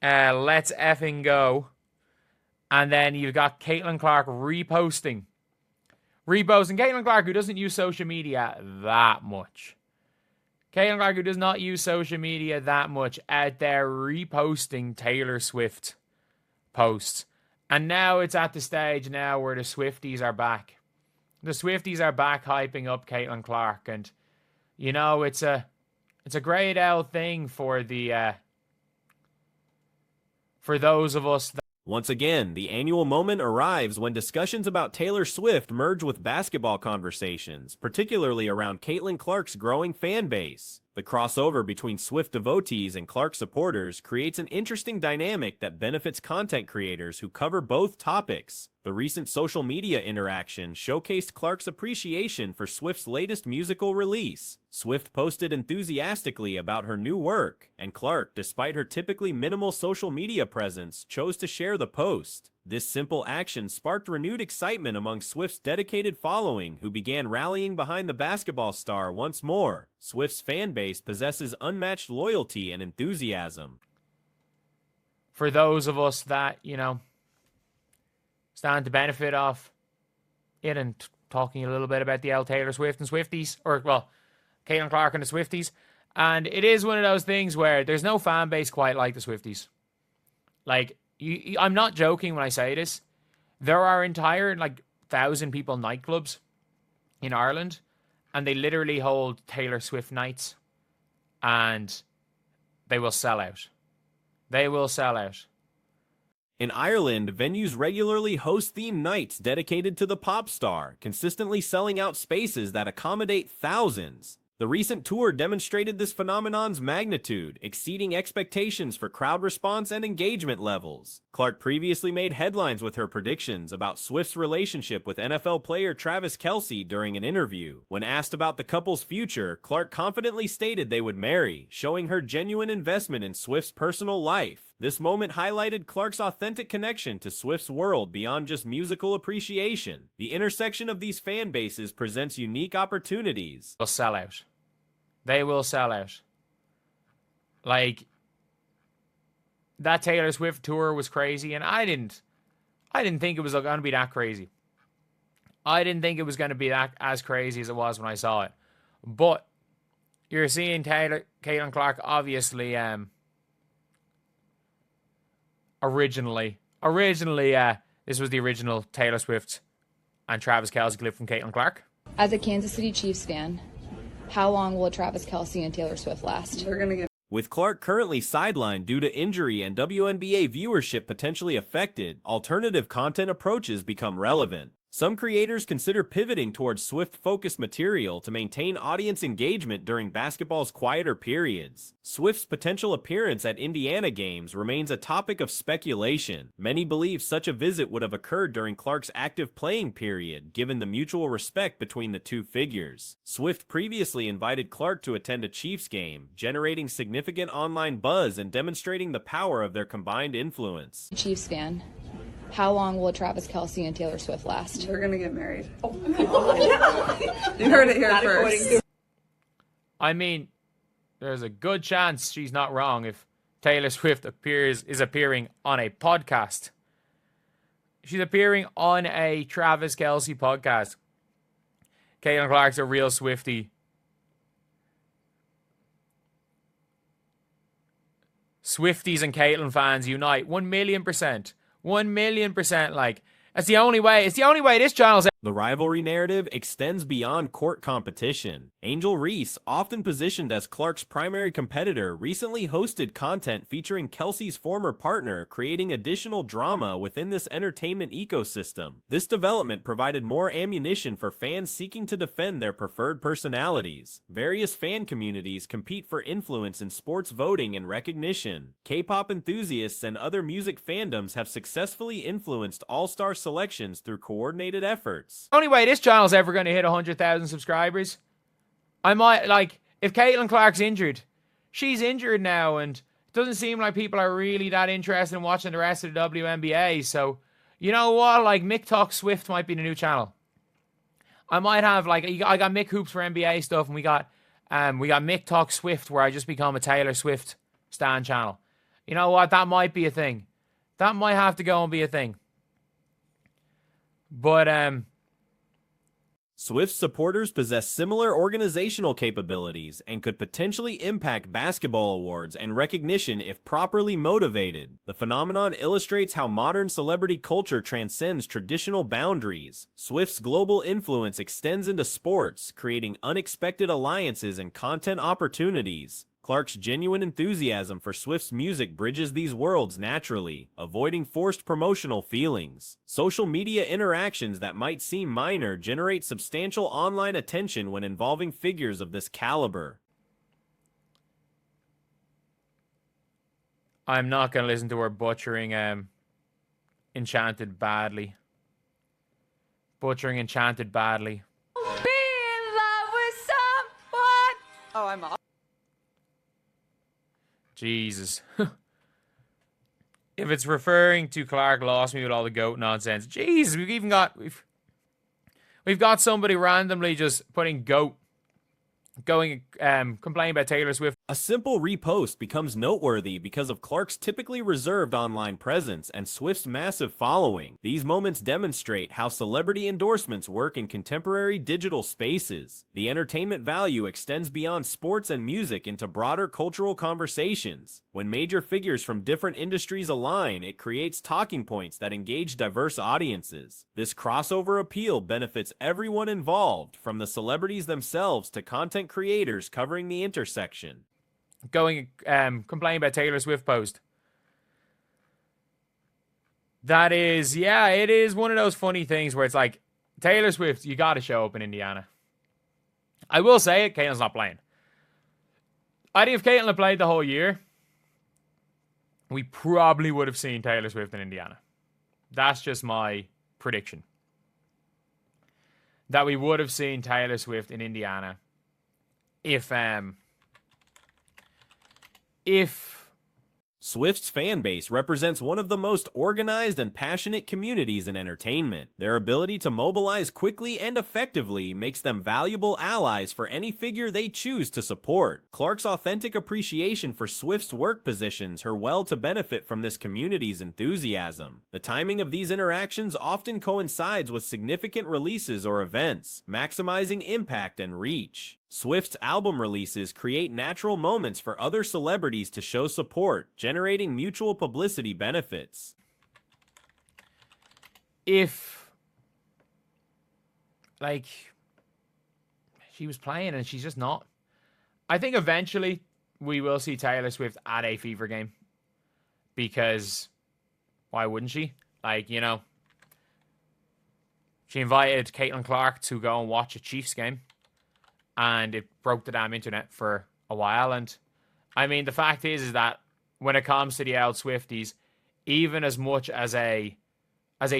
Let's effing go. And then you've got Caitlin Clark reposting. Caitlin Clark, who doesn't use social media that much. Caitlin Clark, who does not use social media that much, out there reposting Taylor Swift posts. And now it's at the stage now where the Swifties are back. The Swifties are back hyping up Caitlin Clark. And, you know, it's a great L thing for the for those of us that Once again, the annual moment arrives when discussions about Taylor Swift merge with basketball conversations, particularly around Caitlin Clark's growing fan base. The crossover between Swift devotees and Clark supporters creates an interesting dynamic that benefits content creators who cover both topics. The recent social media interaction showcased Clark's appreciation for Swift's latest musical release. Swift posted enthusiastically about her new work, and Clark, despite her typically minimal social media presence, chose to share the post. This simple action sparked renewed excitement among Swift's dedicated following, who began rallying behind the basketball star once more. Swift's fan base possesses unmatched loyalty and enthusiasm. For those of us that, you know, stand to benefit off it and talking a little bit about the L. Taylor Swift and Swifties, or, well, Caitlin Clark and the Swifties. And it is one of those things where there's no fan base quite like the Swifties. Like, I'm not joking when I say this. There are entire, 1,000 people nightclubs in Ireland, and they literally hold Taylor Swift nights, and they will sell out. They will sell out. In Ireland, venues regularly host themed nights dedicated to the pop star, consistently selling out spaces that accommodate thousands. The recent tour demonstrated this phenomenon's magnitude, exceeding expectations for crowd response and engagement levels. Clark previously made headlines with her predictions about Swift's relationship with NFL player Travis Kelce during an interview. When asked about the couple's future, Clark confidently stated they would marry, showing her genuine investment in Swift's personal life. This moment highlighted Clark's authentic connection to Swift's world beyond just musical appreciation. The intersection of these fan bases presents unique opportunities. They'll sell out. They will sell out. Like, that Taylor Swift tour was crazy, and I didn't think it was going to be that crazy. I didn't think it was going to be that as crazy as it was when I saw it. But you're seeing Caitlin Clark, obviously, originally, this was the original Taylor Swift and Travis Kelce clip from Caitlin Clark. As a Kansas City Chiefs fan, how long will Travis Kelce and Taylor Swift last? With Clark currently sidelined due to injury and WNBA viewership potentially affected, alternative content approaches become relevant. Some creators consider pivoting towards Swift-focused material to maintain audience engagement during basketball's quieter periods. Swift's potential appearance at Indiana games remains a topic of speculation. Many believe such a visit would have occurred during Clark's active playing period, given the mutual respect between the two figures. Swift previously invited Clark to attend a Chiefs game, generating significant online buzz and demonstrating the power of their combined influence. Chiefs fan, how long will Travis Kelce and Taylor Swift last? We're gonna get married. Oh, you heard it here first. I mean, there's a good chance she's not wrong if Taylor Swift is appearing on a podcast. She's appearing on a Travis Kelce podcast. Caitlin Clark's a real Swiftie. Swifties and Caitlin fans unite 1,000,000%. 1,000,000%. Like, that's the only way. It's the only way this channel's. The rivalry narrative extends beyond court competition. Angel Reese, often positioned as Clark's primary competitor, recently hosted content featuring Kelce's former partner, creating additional drama within this entertainment ecosystem. This development provided more ammunition for fans seeking to defend their preferred personalities. Various fan communities compete for influence in sports voting and recognition. K-pop enthusiasts and other music fandoms have successfully influenced all-star selections through coordinated efforts. Only way this channel's ever going to hit 100,000 subscribers. I might, like, if Caitlin Clark's injured, she's injured now, and it doesn't seem like people are really that interested in watching the rest of the WNBA. So, you know what? Like, Mick Talk Swift might be the new channel. I might have, like, I got Mick Hoops for NBA stuff, and we got Mick Talk Swift, where I just become a Taylor Swift stan channel. You know what? That might be a thing. That might have to go and be a thing. But Swift's supporters possess similar organizational capabilities and could potentially impact basketball awards and recognition if properly motivated. The phenomenon illustrates how modern celebrity culture transcends traditional boundaries. Swift's global influence extends into sports, creating unexpected alliances and content opportunities. Clark's genuine enthusiasm for Swift's music bridges these worlds naturally, avoiding forced promotional feelings. Social media interactions that might seem minor generate substantial online attention when involving figures of this caliber. I'm not going to listen to her butchering Enchanted badly. Butchering Enchanted badly. Be in love with someone. Oh, I'm off. Jesus. If it's referring to Clark lost me with all the goat nonsense. Jesus, we've got somebody randomly just putting goat complaining about Taylor Swift. A simple repost becomes noteworthy because of Clark's typically reserved online presence and Swift's massive following. These moments demonstrate how celebrity endorsements work in contemporary digital spaces. The entertainment value extends beyond sports and music into broader cultural conversations. When major figures from different industries align, it creates talking points that engage diverse audiences. This crossover appeal benefits everyone involved, from the celebrities themselves to content creators covering the intersection. Complaining about Taylor Swift post. That is, yeah, it is one of those funny things where it's like, Taylor Swift, you got to show up in Indiana. I will say it, Caitlin's not playing. I think if Caitlin had played the whole year, we probably would have seen Taylor Swift in Indiana. That's just my prediction. That we would have seen Taylor Swift in Indiana if Swift's fan base represents one of the most organized and passionate communities in entertainment. Their ability to mobilize quickly and effectively makes them valuable allies for any figure they choose to support. Clark's authentic appreciation for Swift's work positions her well to benefit from this community's enthusiasm. The timing of these interactions often coincides with significant releases or events, maximizing impact and reach. Swift's album releases create natural moments for other celebrities to show support, generating mutual publicity benefits. If, like, she was playing and she's just not. I think eventually we will see Taylor Swift at a Fever game. Because why wouldn't she? Like, you know, she invited Caitlin Clark to go and watch a Chiefs game. And it broke the damn internet for a while. And I mean, the fact is that when it comes to the old Swifties, even as much as a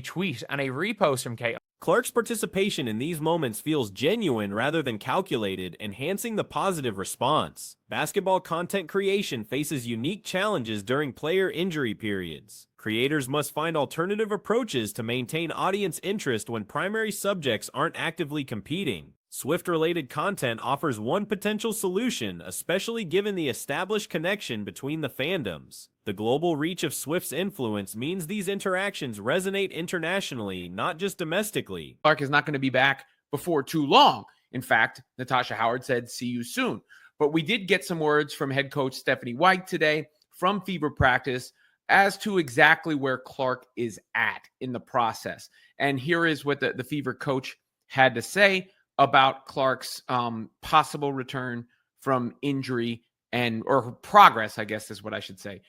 tweet and a repost from Caitlin, Clark's participation in these moments feels genuine rather than calculated, enhancing the positive response. Basketball content creation faces unique challenges during player injury periods. Creators must find alternative approaches to maintain audience interest when primary subjects aren't actively competing. Swift-related content offers one potential solution, especially given the established connection between the fandoms. The global reach of Swift's influence means these interactions resonate internationally, not just domestically. Clark is not going to be back before too long. In fact, Natasha Howard said, "See you soon." But we did get some words from head coach Stephanie White today from Fever practice as to exactly where Clark is at in the process. And here is what the Fever coach had to say about Clark's possible return from injury or progress, I guess is what I should say,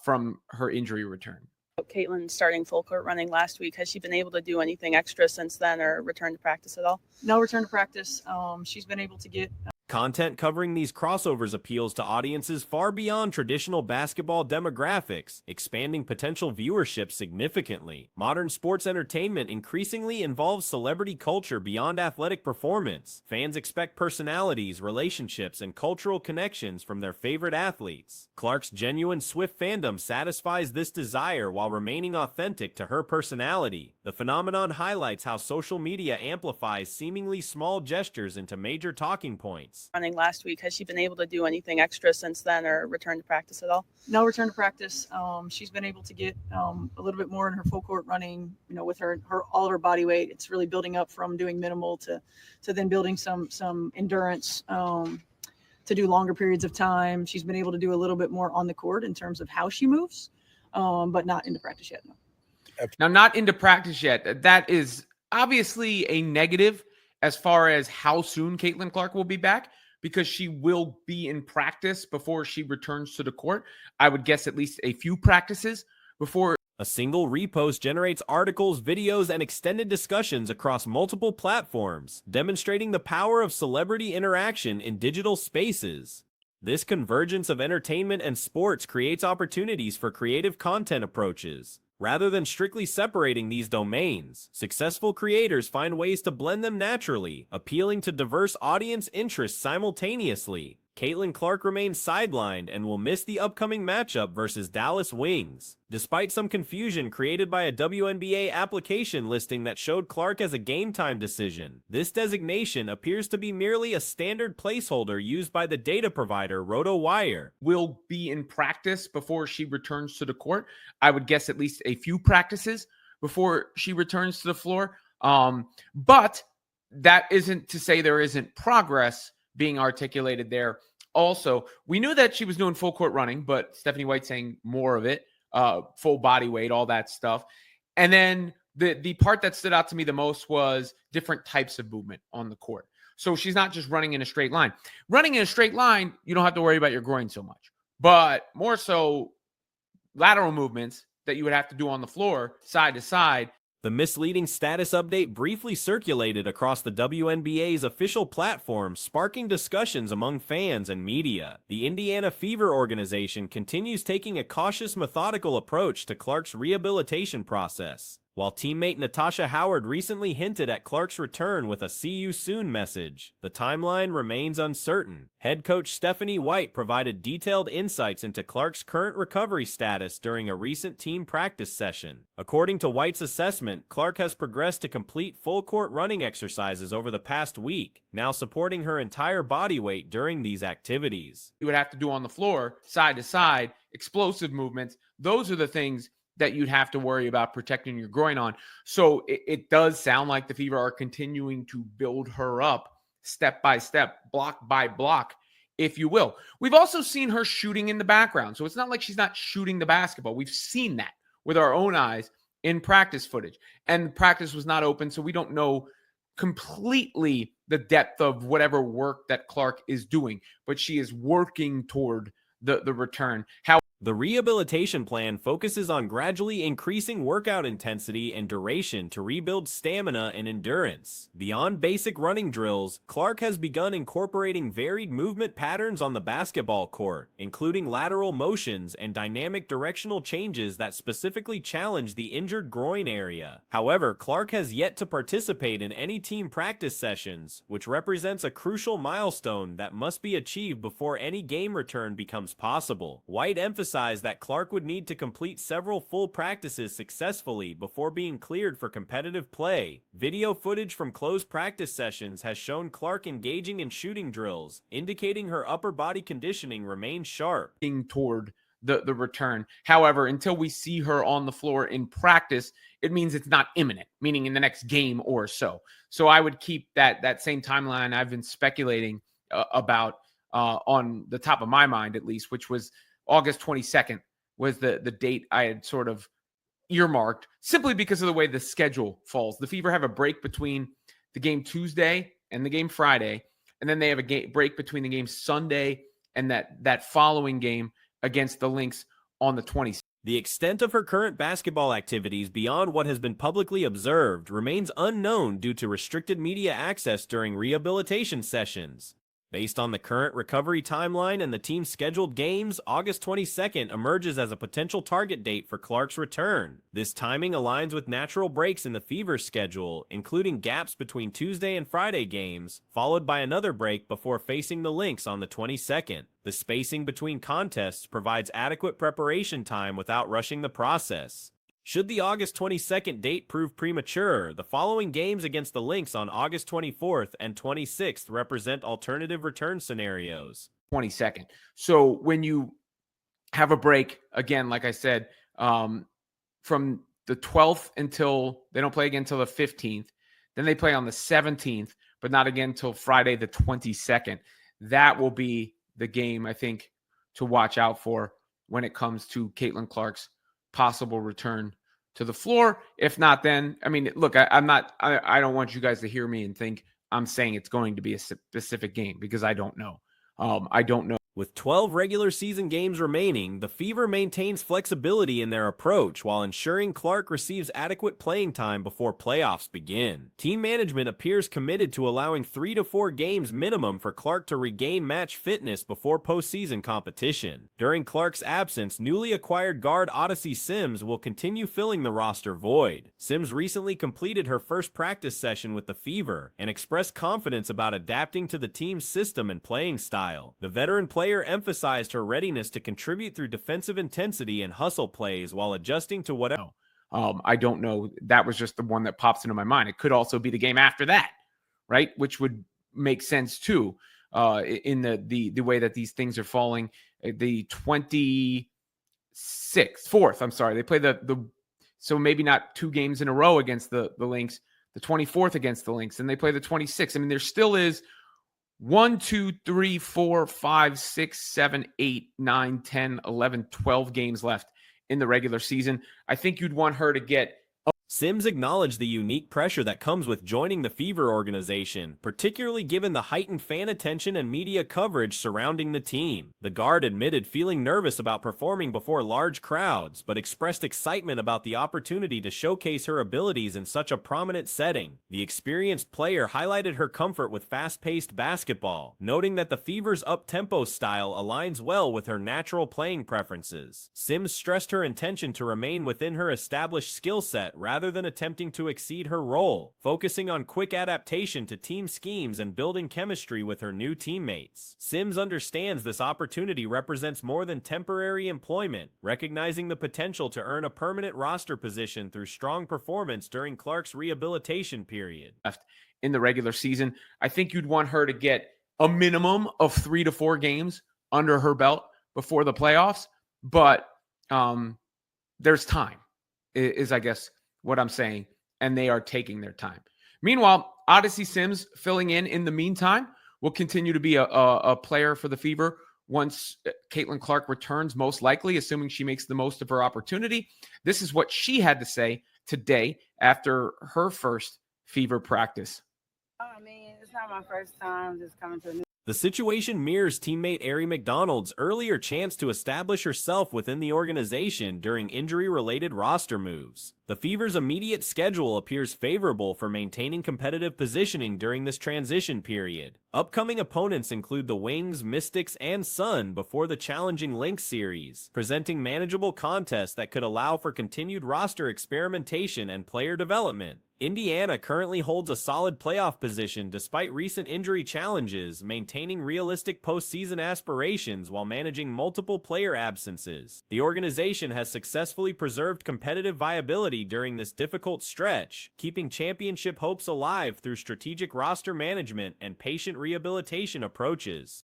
from her injury return. Caitlin starting full court running last week. Has she been able to do anything extra since then or return to practice at all? No return to practice. She's been able to get Content covering these crossovers appeals to audiences far beyond traditional basketball demographics, expanding potential viewership significantly. Modern sports entertainment increasingly involves celebrity culture beyond athletic performance. Fans expect personalities, relationships, and cultural connections from their favorite athletes. Clark's genuine Swift fandom satisfies this desire while remaining authentic to her personality. The phenomenon highlights how social media amplifies seemingly small gestures into major talking points. results. Running last week, has she been able to do anything extra since then or return to practice at all? No return to practice. She's been able to get a little bit more in her full court running, with her all of her body weight. It's really building up from doing minimal to then building some endurance to do longer periods of time. She's been able to do a little bit more on the court in terms of how she moves, but not into practice yet. No. Now, not into practice yet. That is obviously a negative as far as how soon Caitlin Clark will be back, because she will be in practice before she returns to the court. I would guess at least a few practices before. A single repost generates articles, videos, and extended discussions across multiple platforms, demonstrating the power of celebrity interaction in digital spaces. This convergence of entertainment and sports creates opportunities for creative content approaches. Rather than strictly separating these domains, successful creators find ways to blend them naturally, appealing to diverse audience interests simultaneously. Caitlin Clark remains sidelined and will miss the upcoming matchup versus Dallas Wings. Despite some confusion created by a WNBA application listing that showed Clark as a game-time decision, this designation appears to be merely a standard placeholder used by the data provider RotoWire. Will be in practice before she returns to the court. I would guess at least a few practices before she returns to the floor. But that isn't to say there isn't progress being articulated there. Also, we knew that she was doing full court running, but Stephanie White saying more of it, full body weight, all that stuff. And then the part that stood out to me the most was different types of movement on the court. So she's not just running in a straight line. Running in a straight line, you don't have to worry about your groin so much, but more so lateral movements that you would have to do on the floor, side to side. The misleading status update briefly circulated across the WNBA's official platform, sparking discussions among fans and media. The Indiana Fever organization continues taking a cautious, methodical approach to Clark's rehabilitation process. While teammate Natasha Howard recently hinted at Clark's return with a "see you soon" message, the timeline remains uncertain. Head coach Stephanie White provided detailed insights into Clark's current recovery status during a recent team practice session. According to White's assessment, Clark has progressed to complete full-court running exercises over the past week, now supporting her entire body weight during these activities. You would have to do on the floor, side to side, explosive movements. Those are the things that you'd have to worry about protecting your groin on. So it does sound like the Fever are continuing to build her up step by step, block by block, if you will. We've also seen her shooting in the background. So it's not like she's not shooting the basketball. We've seen that with our own eyes in practice footage. And practice was not open, so we don't know completely the depth of whatever work that Clark is doing. But she is working toward the return. The rehabilitation plan focuses on gradually increasing workout intensity and duration to rebuild stamina and endurance. Beyond basic running drills, Clark has begun incorporating varied movement patterns on the basketball court, including lateral motions and dynamic directional changes that specifically challenge the injured groin area. However, Clark has yet to participate in any team practice sessions, which represents a crucial milestone that must be achieved before any game return becomes possible. White emphasized that Clark would need to complete several full practices successfully before being cleared for competitive play. Video footage from closed practice sessions has shown Clark engaging in shooting drills, indicating her upper body conditioning remains sharp. Toward the return. However, until we see her on the floor in practice, it means it's not imminent, meaning in the next game or so. So I would keep that same timeline I've been speculating about on the top of my mind, at least, which was August 22nd was the date I had sort of earmarked, simply because of the way the schedule falls. The Fever have a break between the game Tuesday and the game Friday, and then they have a break between the game Sunday and that following game against the Lynx on the 26th. The extent of her current basketball activities beyond what has been publicly observed remains unknown due to restricted media access during rehabilitation sessions. Based on the current recovery timeline and the team's scheduled games, August 22nd emerges as a potential target date for Clark's return. This timing aligns with natural breaks in the Fever's schedule, including gaps between Tuesday and Friday games, followed by another break before facing the Lynx on the 22nd. The spacing between contests provides adequate preparation time without rushing the process. Should the August 22nd date prove premature, the following games against the Lynx on August 24th and 26th represent alternative return scenarios. 22nd. So when you have a break, again, like I said, from the 12th until they don't play again until the 15th, then they play on the 17th, but not again until Friday the 22nd. That will be the game, I think, to watch out for when it comes to Caitlin Clark's possible return to the floor. If not, then, I mean, look, I don't want you guys to hear me and think I'm saying it's going to be a specific game, because I don't know. I don't know. With 12 regular season games remaining, the Fever maintains flexibility in their approach while ensuring Clark receives adequate playing time before playoffs begin. Team management appears committed to allowing 3 to 4 games minimum for Clark to regain match fitness before postseason competition. During Clark's absence, newly acquired guard Odyssey Sims will continue filling the roster void. Sims recently completed her first practice session with the Fever and expressed confidence about adapting to the team's system and playing style. The veteran player emphasized her readiness to contribute through defensive intensity and hustle plays while adjusting to whatever. I don't know. That was just the one that pops into my mind. It could also be the game after that, right? Which would make sense too, in the way that these things are falling. The 4th. I'm sorry. They play so maybe not 2 games in a row against the Lynx. The 24th against the Lynx, and they play the 26th. I mean, there still is 1, 2, 3, 4, 5, 6, 7, 8, 9, 10, 11, 12 games left in the regular season. I think you'd want her to get. Sims acknowledged the unique pressure that comes with joining the Fever organization, particularly given the heightened fan attention and media coverage surrounding the team. The guard admitted feeling nervous about performing before large crowds, but expressed excitement about the opportunity to showcase her abilities in such a prominent setting. The experienced player highlighted her comfort with fast-paced basketball, noting that the Fever's up-tempo style aligns well with her natural playing preferences. Sims stressed her intention to remain within her established skill set rather than attempting to exceed her role, focusing on quick adaptation to team schemes and building chemistry with her new teammates. Sims understands this opportunity represents more than temporary employment, recognizing the potential to earn a permanent roster position through strong performance during Clark's rehabilitation period. In the regular season, I think you'd want her to get a minimum of 3 to 4 games under her belt before the playoffs, but there's time, is I guess what I'm saying, and they are taking their time. Meanwhile, Odyssey Sims filling in the meantime will continue to be a player for the Fever once Caitlin Clark returns, most likely, assuming she makes the most of her opportunity. This is what she had to say today after her first Fever practice. I mean, it's not my first time just coming to a new. The situation mirrors teammate Ari McDonald's earlier chance to establish herself within the organization during injury-related roster moves. The Fever's immediate schedule appears favorable for maintaining competitive positioning during this transition period. Upcoming opponents include the Wings, Mystics, and Sun before the challenging Lynx series, presenting manageable contests that could allow for continued roster experimentation and player development. Indiana currently holds a solid playoff position despite recent injury challenges, maintaining realistic postseason aspirations while managing multiple player absences. The organization has successfully preserved competitive viability during this difficult stretch, keeping championship hopes alive through strategic roster management and patient rehabilitation approaches.